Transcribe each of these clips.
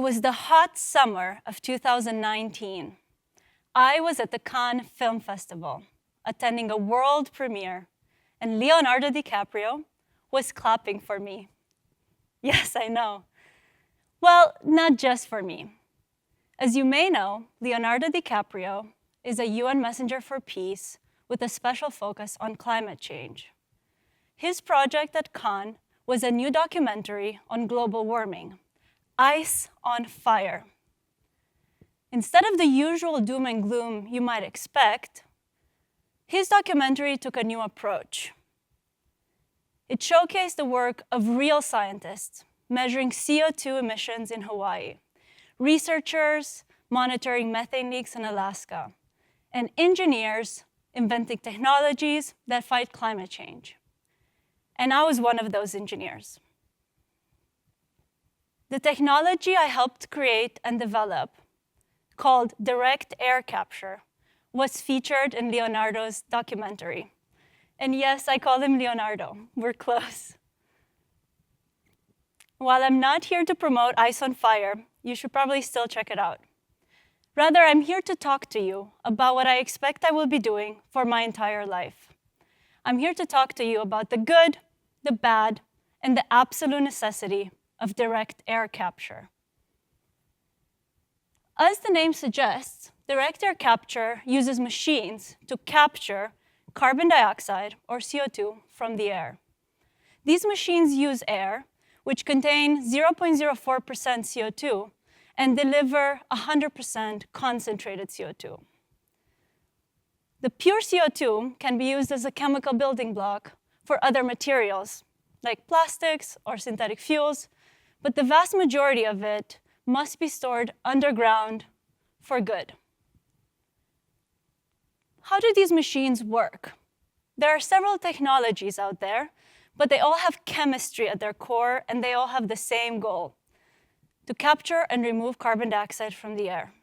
was the hot summer of 2019. I was at the Cannes Film Festival, attending a world premiere, and Leonardo DiCaprio was clapping for me. Yes, I know. Well, not just for me. As you may know, Leonardo DiCaprio is a UN messenger for peace with a special focus on climate change. His project at Cannes was a new documentary on global warming, Ice on Fire. Instead of the usual doom and gloom you might expect, his documentary took a new approach. It showcased the work of real scientists measuring CO2 emissions in Hawaii, researchers monitoring methane leaks in Alaska, and engineers inventing technologies that fight climate change. And I was one of those engineers. The technology I helped create and develop, called direct air capture, was featured in Leonardo's documentary. And yes, I call him Leonardo. We're close. While I'm not here to promote Ice on Fire, you should probably still check it out. Rather, I'm here to talk to you about what I expect I will be doing for my entire life. I'm here to talk to you about the good, the bad, and the absolute necessity of direct air capture. As the name suggests, direct air capture uses machines to capture carbon dioxide, or CO2, from the air. These machines use air, which contain 0.04% CO2, and deliver 100% concentrated CO2. The pure CO2 can be used as a chemical building block for other materials, like plastics or synthetic fuels, but the vast majority of it must be stored underground for good. How do these machines work? There are several technologies out there, but they all have chemistry at their core, and they all have the same goal: to capture and remove carbon dioxide from the air.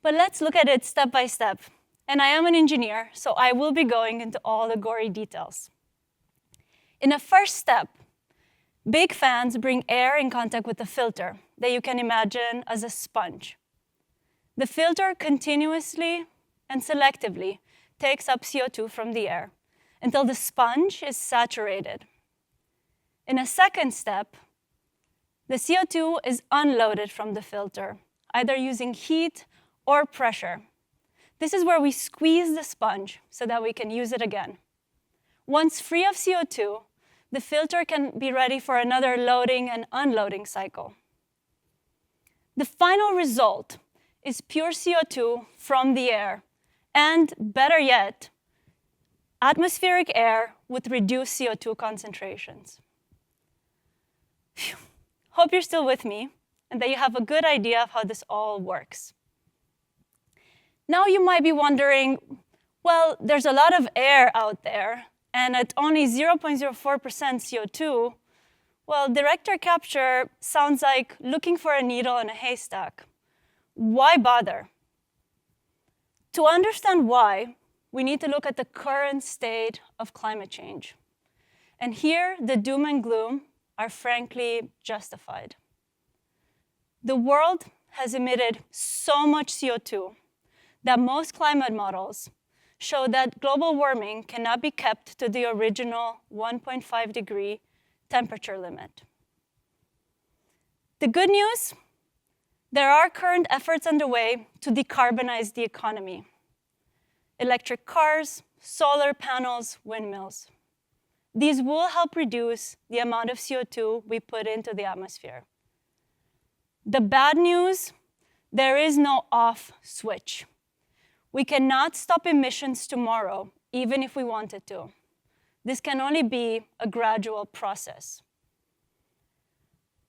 But let's look at it step by step. And I am an engineer, so I will be going into all the gory details. In a first step, big fans bring air in contact with a filter that you can imagine as a sponge. The filter continuously and selectively takes up CO2 from the air until the sponge is saturated. In a second step, the CO2 is unloaded from the filter, either using heat or pressure. This is where we squeeze the sponge so that we can use it again. Once free of CO2, the filter can be ready for another loading and unloading cycle. The final result is pure CO2 from the air, and better yet, atmospheric air with reduced CO2 concentrations. Phew. Hope you're still with me and that you have a good idea of how this all works. Now you might be wondering, well, there's a lot of air out there, and at only 0.04% CO2, well, direct air capture sounds like looking for a needle in a haystack. Why bother? To understand why, we need to look at the current state of climate change. And here, the doom and gloom are frankly justified. The world has emitted so much CO2 that most climate models show that global warming cannot be kept to the original 1.5 degree temperature limit. The good news, there are current efforts underway to decarbonize the economy. Electric cars, solar panels, windmills. These will help reduce the amount of CO2 we put into the atmosphere. The bad news, there is no off switch. We cannot stop emissions tomorrow, even if we wanted to. This can only be a gradual process.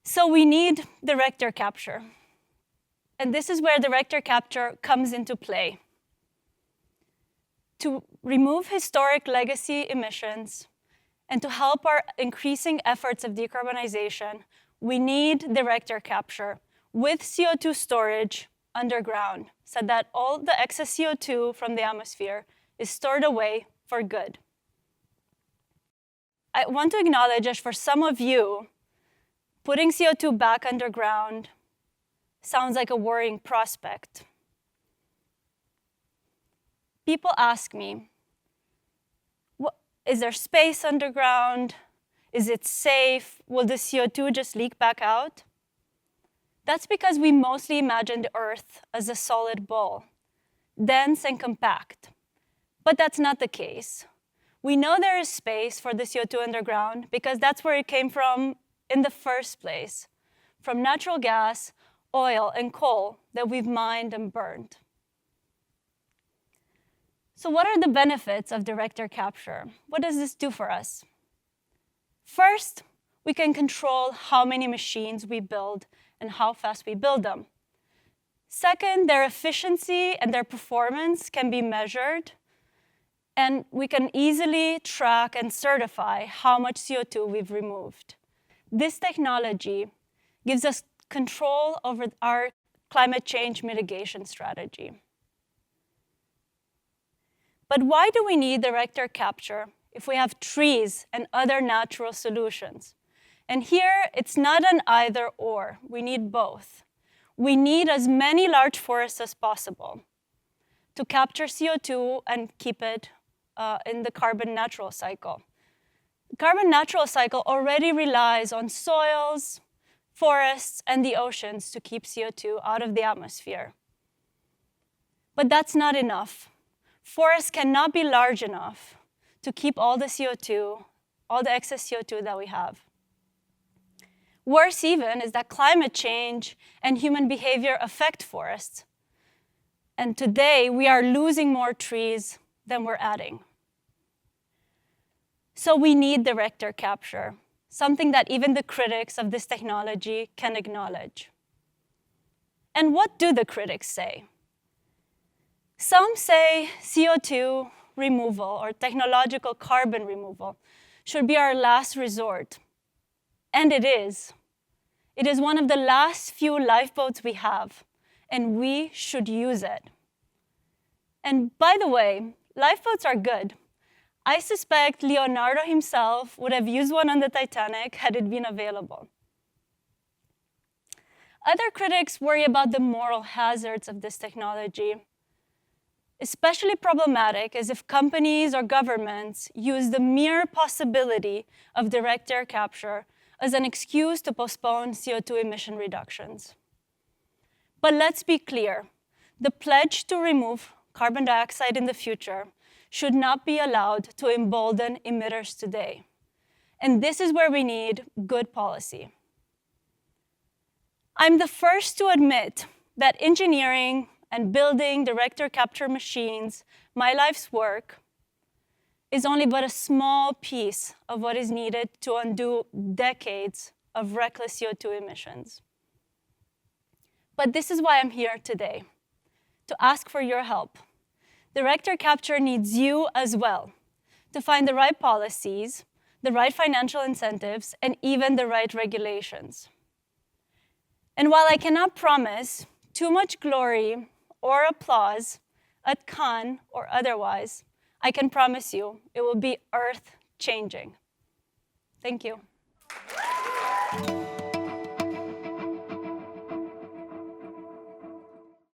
So we need direct air capture. And this is where direct air capture comes into play. To remove historic legacy emissions and to help our increasing efforts of decarbonization, we need direct air capture with CO2 storage underground so that all the excess CO2 from the atmosphere is stored away for good. I want to acknowledge that for some of you, putting CO2 back underground sounds like a worrying prospect. People ask me, is there space underground? Is it safe? Will the CO2 just leak back out? That's because we mostly imagine the Earth as a solid ball, dense and compact. But that's not the case. We know there is space for the CO2 underground because that's where it came from in the first place, from natural gas, oil, and coal that we've mined and burned. So what are the benefits of direct air capture? What does this do for us? First, we can control how many machines we build and how fast we build them. Second, their efficiency and their performance can be measured, and we can easily track and certify how much CO2 we've removed. This technology gives us control over our climate change mitigation strategy. But why do we need direct air capture if we have trees and other natural solutions? And here, it's not an either or. We need both. We need as many large forests as possible to capture CO2 and keep it in the carbon natural cycle. The carbon natural cycle already relies on soils, forests, and the oceans to keep CO2 out of the atmosphere. But that's not enough. Forests cannot be large enough to keep all the CO2, all the excess CO2 that we have. Worse even is that climate change and human behavior affect forests. And today, we are losing more trees than we're adding. So we need direct air capture, something that even the critics of this technology can acknowledge. And what do the critics say? Some say CO2 removal or technological carbon removal should be our last resort. And it is. It is one of the last few lifeboats we have, and we should use it. And by the way, lifeboats are good. I suspect Leonardo himself would have used one on the Titanic had it been available. Other critics worry about the moral hazards of this technology. Especially problematic is if companies or governments use the mere possibility of direct air capture as an excuse to postpone CO2 emission reductions. But let's be clear, the pledge to remove carbon dioxide in the future should not be allowed to embolden emitters today. And this is where we need good policy. I'm the first to admit that engineering and building direct air capture machines, my life's work, is only but a small piece of what is needed to undo decades of reckless CO2 emissions. But this is why I'm here today, to ask for your help. Direct air capture needs you as well to find the right policies, the right financial incentives, and even the right regulations. And while I cannot promise too much glory or applause at Cannes or otherwise, I can promise you it will be earth-changing. Thank you.